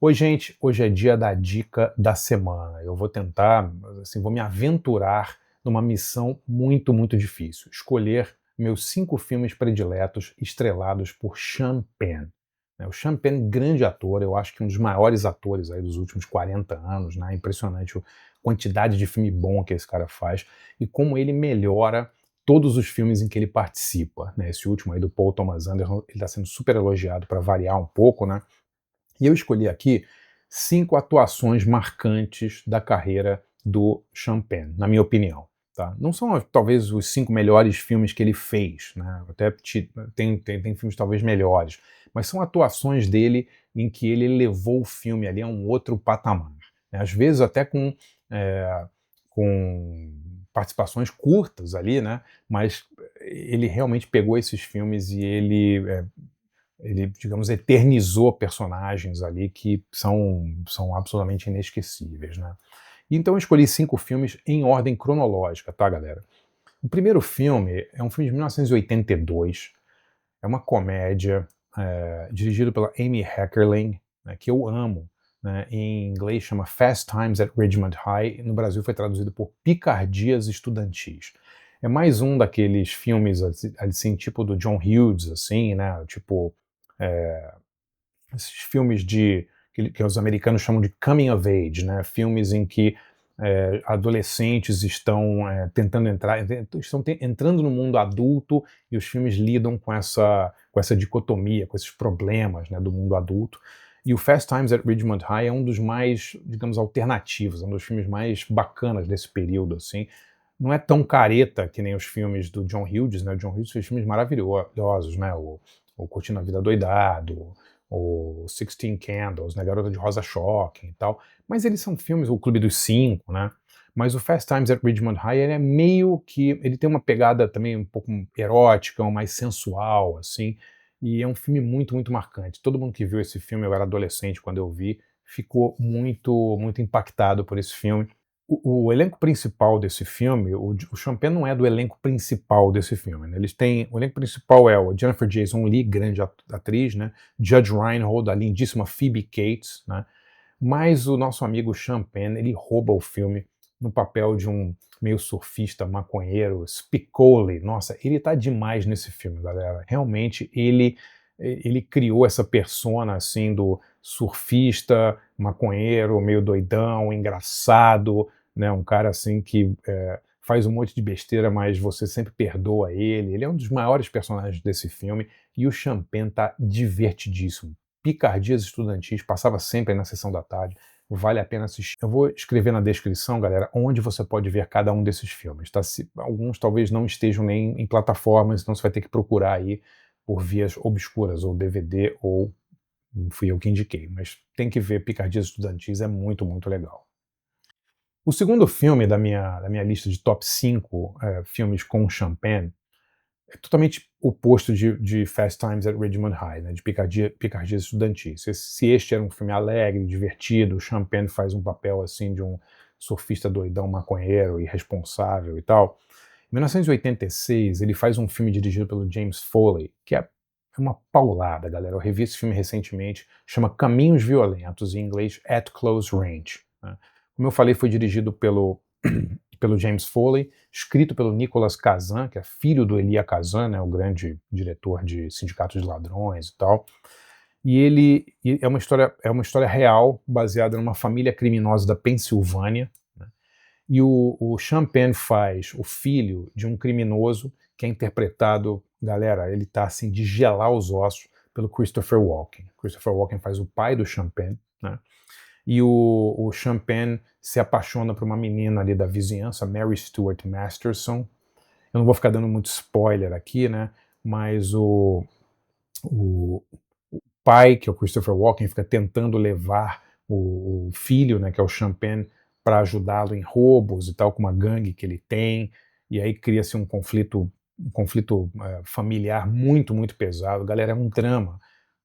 Oi, gente. Hoje é dia da dica da semana. Eu vou tentar, assim, vou me aventurar numa missão muito difícil. Escolher meus 5 filmes prediletos estrelados por Sean Penn. O Sean Penn, grande ator, eu acho que um dos maiores atores aí dos últimos 40 anos, né? Impressionante a quantidade de filme bom que esse cara faz e como ele melhora todos os filmes em que ele participa, né? Esse último aí do Paul Thomas Anderson, ele está sendo super elogiado para variar um pouco, né? E eu escolhi aqui 5 atuações marcantes da carreira do Sean Penn, na minha opinião. Tá? Não são talvez os 5 melhores filmes que ele fez, né? Até tem filmes talvez melhores, mas são atuações dele em que ele levou o filme ali a um outro patamar. Né? Às vezes até é, com participações curtas ali, né? Mas ele realmente pegou esses filmes e ele, digamos, eternizou personagens ali que são absolutamente inesquecíveis, né? Então eu escolhi 5 filmes em ordem cronológica, tá, galera? O primeiro filme é um filme de 1982, é uma comédia dirigido pela Amy Heckerling, né, que eu amo. Né, em inglês chama Fast Times at Ridgemont High, no Brasil foi traduzido por Picardias Estudantis. É mais um daqueles filmes assim, tipo do John Hughes, assim, né? Tipo é, esses filmes que os americanos chamam de coming of age, né? Filmes em que adolescentes estão entrando no mundo adulto e os filmes lidam com essa dicotomia, com esses problemas, né, do mundo adulto. E o Fast Times at Ridgemont High é um dos mais, digamos, alternativos, um dos filmes mais bacanas desse período, assim. Não é tão careta que nem os filmes do John Hughes, né? O John Hughes fez filmes maravilhosos, né? O Curtindo a Vida Doidado, o Sixteen Candles, né? Garota de Rosa Shocking e tal. Mas eles são filmes, o Clube dos Cinco, né? Mas o Fast Times at Ridgemont High, ele é meio que... Ele tem uma pegada também um pouco erótica, mais sensual, assim. E é um filme muito marcante. Todo mundo que viu esse filme, eu era adolescente quando eu vi, ficou muito impactado por esse filme. O elenco principal desse filme, o Sean Penn não é do elenco principal desse filme, né? O elenco principal é o Jennifer Jason Leigh, grande atriz, né? Judge Reinhold, a lindíssima Phoebe Cates, né? Mas o nosso amigo Sean Penn, ele rouba o filme no papel de um meio surfista, maconheiro, Spicoli. Nossa, ele tá demais nesse filme, galera. Realmente, ele criou essa persona, assim, do surfista, maconheiro, meio doidão, engraçado, né? Um cara, assim, que faz um monte de besteira, mas você sempre perdoa ele. Ele é um dos maiores personagens desse filme e o Sean Penn tá divertidíssimo. Picardias Estudantis, passava sempre aí na sessão da tarde, vale a pena assistir. Eu vou escrever na descrição, galera, onde você pode ver cada um desses filmes, tá? Alguns talvez não estejam nem em plataformas, então você vai ter que procurar aí por vias obscuras, ou DVD, ou não fui eu que indiquei, mas tem que ver Picardias Estudantis, é muito legal. O segundo filme da minha lista de top 5 filmes com Sean Penn é totalmente oposto de Fast Times at Ridgemont High, né, de Picardias Estudantis. Se este era um filme alegre, divertido, o Sean Penn faz um papel assim de um surfista doidão, maconheiro, irresponsável e tal. Em 1986, ele faz um filme dirigido pelo James Foley, que é uma paulada, galera. Eu revi esse filme recentemente, chama Caminhos Violentos, em inglês At Close Range. Né. Como eu falei, foi dirigido pelo James Foley, escrito pelo Nicolas Kazan, que é filho do Elia Kazan, né, o grande diretor de Sindicato de Ladrões e tal. E é uma história real, baseada numa família criminosa da Pensilvânia, né? E o Sean Penn faz o filho de um criminoso que é interpretado, galera, ele tá assim de gelar os ossos pelo Christopher Walken. Christopher Walken faz o pai do Sean Penn, né? E o Sean Penn se apaixona por uma menina ali da vizinhança, Mary Stuart Masterson. Eu não vou ficar dando muito spoiler aqui, né? Mas o pai, que é o Christopher Walken, fica tentando levar o filho, né, que é o Sean Penn, para ajudá-lo em roubos e tal, com uma gangue que ele tem. E aí cria-se um conflito familiar muito pesado. Galera, é um drama.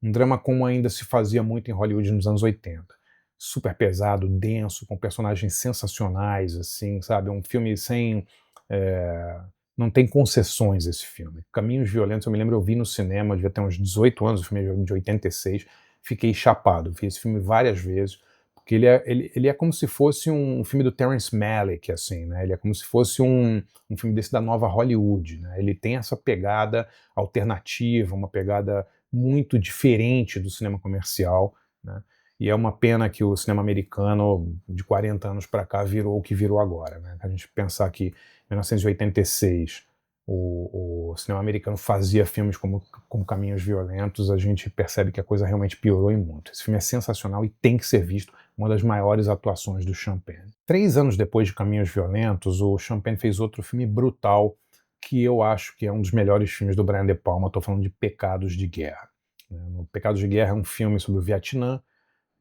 Um drama como ainda se fazia muito em Hollywood nos anos 80. Super pesado, denso, com personagens sensacionais, assim, sabe? Um filme sem... é, não tem concessões esse filme. Caminhos Violentos, eu me lembro, eu vi no cinema, devia ter uns 18 anos, o filme é de 86. fiquei chapado. Vi esse filme várias vezes, porque ele é como se fosse um filme do Terrence Malick, assim, né? Ele é como se fosse um filme desse da nova Hollywood, né? Ele tem essa pegada alternativa, uma pegada muito diferente do cinema comercial, né? E é uma pena que o cinema americano, de 40 anos para cá, virou o que virou agora, né? A gente pensar que em 1986 o cinema americano fazia filmes como Caminhos Violentos, a gente percebe que a coisa realmente piorou e muito. Esse filme é sensacional e tem que ser visto, uma das maiores atuações do Champagne. 3 anos depois de Caminhos Violentos, o Champagne fez outro filme brutal, que eu acho que é um dos melhores filmes do Brian De Palma. Estou falando de Pecados de Guerra. O Pecados de Guerra é um filme sobre o Vietnã,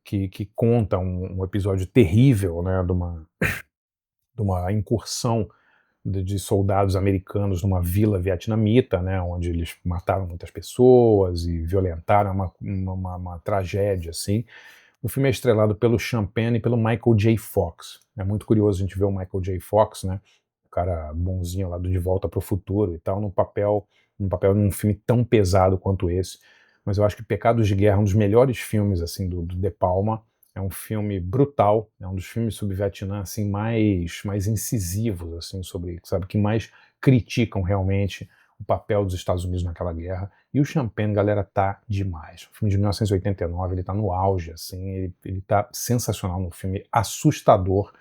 que conta um episódio terrível, né, de uma incursão de soldados americanos numa vila vietnamita, né, onde eles mataram muitas pessoas e violentaram uma tragédia, assim. O filme é estrelado pelo Champagne e pelo Michael J. Fox. É muito curioso a gente ver o Michael J. Fox, né, o cara bonzinho lá do De Volta para o Futuro e tal, num papel num filme tão pesado quanto esse. Mas eu acho que Pecados de Guerra é um dos melhores filmes, assim, do De Palma. É um filme brutal, é um dos filmes sobre Vietnã assim mais incisivos, assim, sobre, sabe, que mais criticam realmente o papel dos Estados Unidos naquela guerra. E o Champagne, galera, tá demais. O filme de 1989, ele tá no auge, assim, ele tá sensacional no filme, assustador.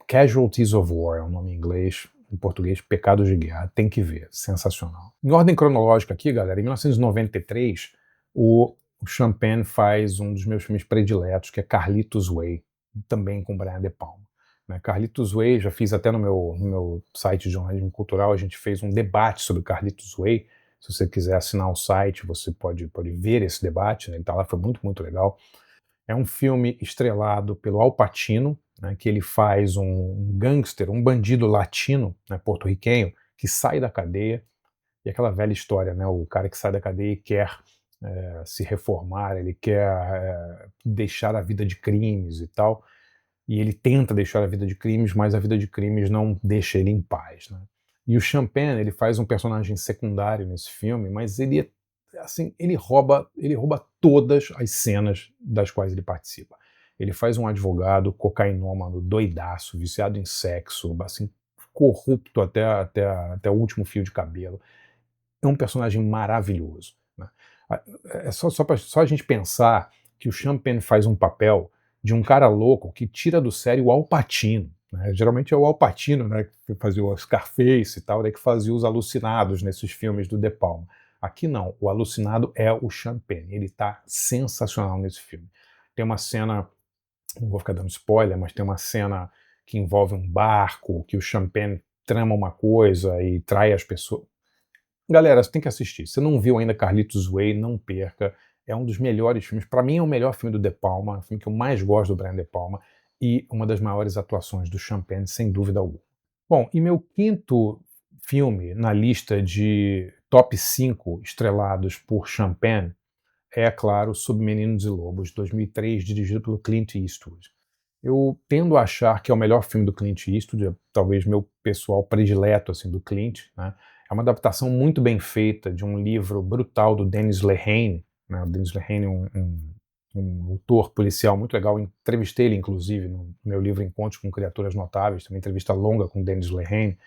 Casualties of War é o nome em inglês, em português, Pecados de Guerra, tem que ver, sensacional. Em ordem cronológica aqui, galera, em 1993, o Champagne faz um dos meus filmes prediletos, que é Carlitos Way, também com Brian De Palma. Carlitos Way, já fiz até no meu site de jornalismo cultural, a gente fez um debate sobre Carlitos Way. Se você quiser assinar o site, você pode ver esse debate, né? Ele tá lá, foi muito, muito legal. É um filme estrelado pelo Al Pacino, né, que ele faz um gangster, um bandido latino, né, porto-riquenho, que sai da cadeia. E aquela velha história, né, o cara que sai da cadeia e quer se reformar, ele quer deixar a vida de crimes e tal. E ele tenta deixar a vida de crimes, mas a vida de crimes não deixa ele em paz, né? E o Champagne, ele faz um personagem secundário nesse filme, mas ele assim, ele rouba todas as cenas das quais ele participa. Ele faz um advogado cocainômano, doidaço, viciado em sexo, assim, corrupto até o último fio de cabelo. É um personagem maravilhoso, né? É só a gente pensar que o Champagne faz um papel de um cara louco que tira do sério o Al Pacino, né? Geralmente é o Al Pacino, né, que fazia o Scarface e tal, né, que fazia os alucinados nesses filmes do De Palma. Aqui não, o alucinado é o Champagne, ele tá sensacional nesse filme. Tem uma cena, não vou ficar dando spoiler, mas tem uma cena que envolve um barco, que o Champagne trama uma coisa e trai as pessoas. Galera, você tem que assistir. Se não viu ainda Carlitos Way, não perca. É um dos melhores filmes. Para mim é o melhor filme do De Palma, o filme que eu mais gosto do Brian De Palma e uma das maiores atuações do Champagne, sem dúvida alguma. Bom, e meu quinto filme na lista de top 5 estrelados por Champagne é, claro, Submeninos e Lobos, 2003, dirigido pelo Clint Eastwood. Eu tendo a achar que é o melhor filme do Clint Eastwood, é talvez meu pessoal predileto assim, do Clint, né? É uma adaptação muito bem feita de um livro brutal do Dennis Lehane, né? O Dennis Lehane é um autor policial muito legal. Entrevistei ele, inclusive, no meu livro Encontros com Criaturas Notáveis, uma entrevista longa com o Dennis Lehane.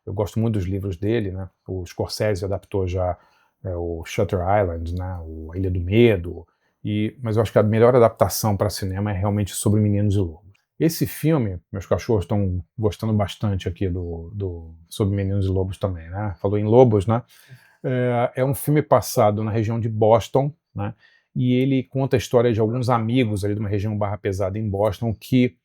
Eu gosto muito dos livros dele, né? O Scorsese adaptou já o Shutter Island, né? A Ilha do Medo, mas eu acho que a melhor adaptação para cinema é realmente Sobre Meninos e Lobos. Esse filme, meus cachorros estão gostando bastante aqui do Sobre Meninos e Lobos também, né? Falou em lobos, né? É um filme passado na região de Boston, né? E ele conta a história de alguns amigos ali de uma região barra pesada em Boston que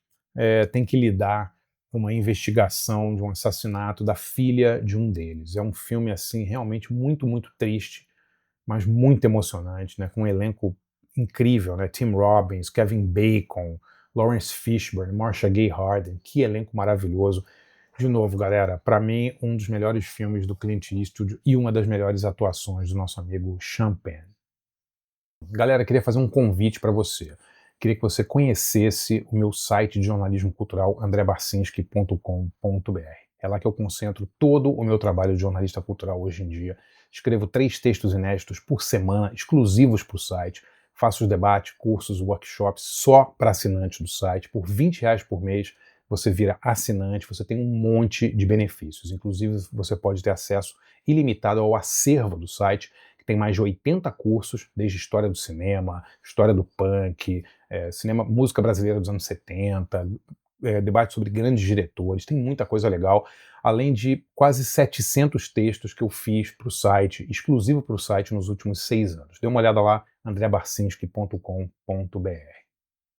tem que lidar com uma investigação de um assassinato da filha de um deles. É um filme assim realmente muito, muito triste, mas muito emocionante, né? Com um elenco incrível, né? Tim Robbins, Kevin Bacon, Lawrence Fishburne, Marcia Gay Harden, que elenco maravilhoso. De novo, galera, para mim, um dos melhores filmes do Clint Eastwood e uma das melhores atuações do nosso amigo Champagne. Galera, queria fazer um convite para você. Queria que você conhecesse o meu site de jornalismo cultural, andrebarcinski.com.br. É lá que eu concentro todo o meu trabalho de jornalista cultural hoje em dia. Escrevo 3 textos inéditos por semana, exclusivos para o site. faço os debates, cursos, workshops só para assinantes do site. Por R$ 20 por mês você vira assinante, você tem um monte de benefícios. Inclusive você pode ter acesso ilimitado ao acervo do site, que tem mais de 80 cursos, desde história do cinema, história do punk, cinema, música brasileira dos anos 70, debate sobre grandes diretores, tem muita coisa legal, além de quase 700 textos que eu fiz para o site, exclusivo para o site nos últimos 6 anos. Dê uma olhada lá, andrebarcinski.com.br.